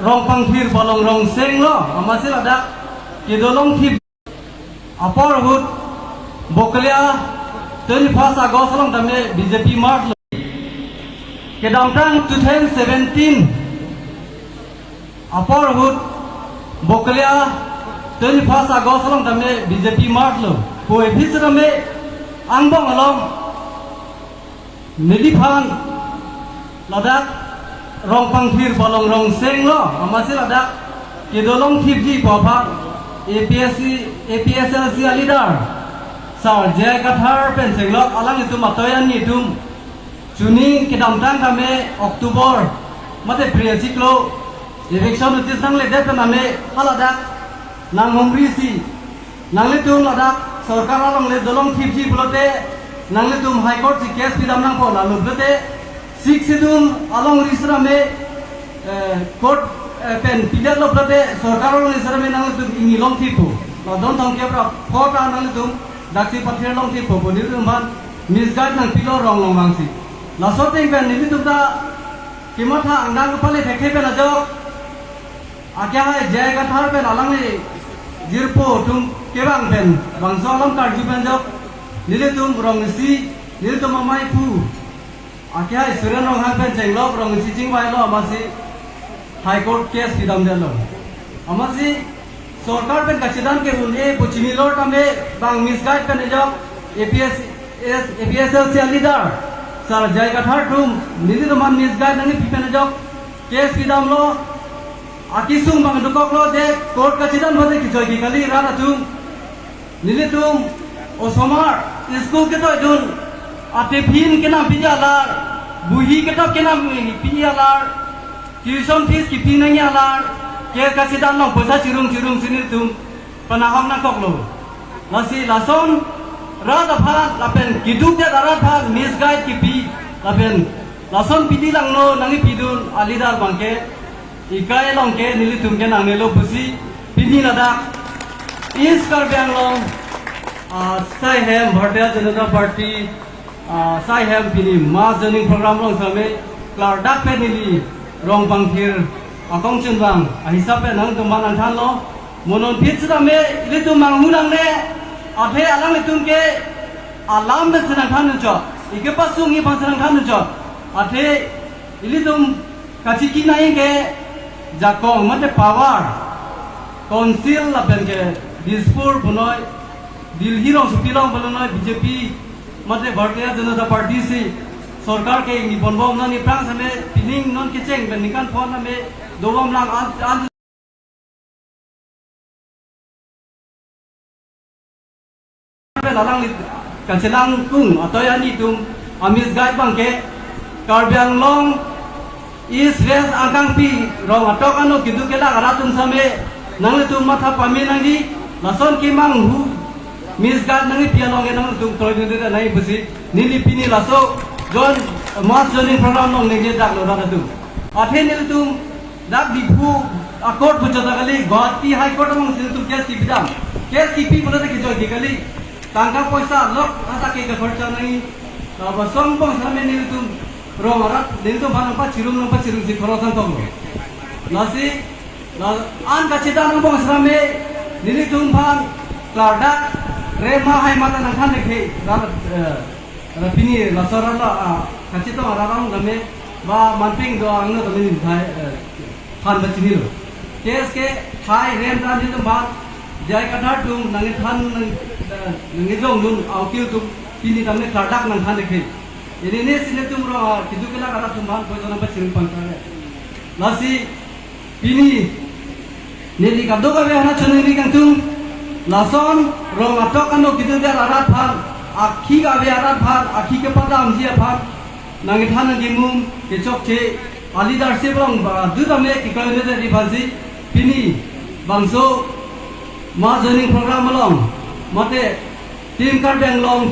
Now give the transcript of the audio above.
rong pangthir bolong rong seng lo amasil ada kidolong thip apor hut boklia 21 August long dame BJP march lo kedamtang 2017 apor hut boklia 21 August long dame BJP march lo poi bhisrame angbong along niliphan ladak rong pangthir bolong rong seng lo amasil ada kidolong thip ji papa APSLC leader sar jai kathar pen senglok alang itu matoyan ni dum juni kedamtang kame Oktober mate priasiklo election notice nang le det name halada nang homrisi nang le tum ladak sarkar along le dolong thip ji bulote nang le tum high court si case pidam nang ko la lote sik sidum along risrame court pen pidal lote sarkar along risrame nang le tum ingi long thipu la don thong ke pra phota nang le tum daksi pathir long thipu bonir tum ban misguide nang pilo rong long mangsi la soteng pen ni tum ta kimatha angdang pale thekhe pen ajok akya hai jai gathar pen alang ni jirpo tum kebang pen bangso alam kar ji pen jok nile tum rong si nile tum amai pu akya hai suren rong han pen jenglok rong si jing bai lo amasi high court case pidam de lo amasi सरकार पे कचिदान के उन्हें पुचिनी लोट में बांग मिसगाइड करने जाओ APSLC leader सर जय कथार तुम निधि तो मान मिसगाइड नहीं पीपने जाओ केस पीदाम लो आकिसुम बांग दुकोक लो दे कोर्ट कचिदान भरे की जोगी कली राना तुम निधि तुम ओसमार स्कूल के तो जुन आते भीन के नाम पिजालार बुही के तो के नाम पिजालार ट्यूशन फीस की फी नहीं आलार ke kasidan long posa cirung sini tum panaham na koklo lasi lason rada phalat lapen kiduk de darat phal misguide ki pi lapen lason pidi lang no nangi pidun alidar bangke ikai long ke nili tum ke nang nelo busi pidi lada is kar bang long sai hem bharatiya janata party sai hem pini mass joining program long same klar dak pe nili rong bangthir akong chunbang hisap pe nang tuman anthan lo monon phitsra me litu mangunang ne athe alang litum ke alam be senang than cho ike pasung i pasang than cho athe ilitum kachiki nai ke jakong mate power council la ben ke dispur bunoi dilhi rong supilong bolonoi BJP mate bharatiya janata party si सरकार के निबंबम न निप्रांग समे pinning none के चेंग बे निकान फोन में दोबम लांग आन लांग कंसेलांग कुंग अतोयानी तुम अमिस गाइड बांके कार्बियांग लोंग इस वेस आगांग पी रोंग अटोकानो किदु केला अरा तुम समे नंगले तुम माथा पामी नंगी लसन की मांग हु मिस गाइड नंगी पियालोंग नंग तुम तोय दे नहीं बुसी नीली पिनी लसो John mass joining program long nege dak lo rada tu athe nil tum dak dipu akot bujata kali Guwahati high court among sil tum case ki bidam case ki pi bolate ki joy dikali tangka paisa lok ata ke ka kharcha nahi ba som bong same nil tum rong arat nil tum ban pa chirum si khorosan tong nasi an ka chida nang bong same nil tum ban klarda re ma hai mata nang khan nekhe Rapini lasaran la kacito ararang game ba manping do angna to min thai than bachini lo kes ke thai rem tan ni ba jai kathar tum nang than nang jong nun aukil tum pini tamne khardak nang than dekhe ini ne sine tum ro kidu kala kara tum ban ko jona bachini pantare lasi pini neli kaddo ka be hana chone ni kang tum lason ro atok kanu kidu dia arat phan akhi ga be arat phan akhi ke padam ji phan nang than nang mum ke chok che alidar se bang du dame ki ka ne de bazi pini bangso ma joining program along mate team kar bang long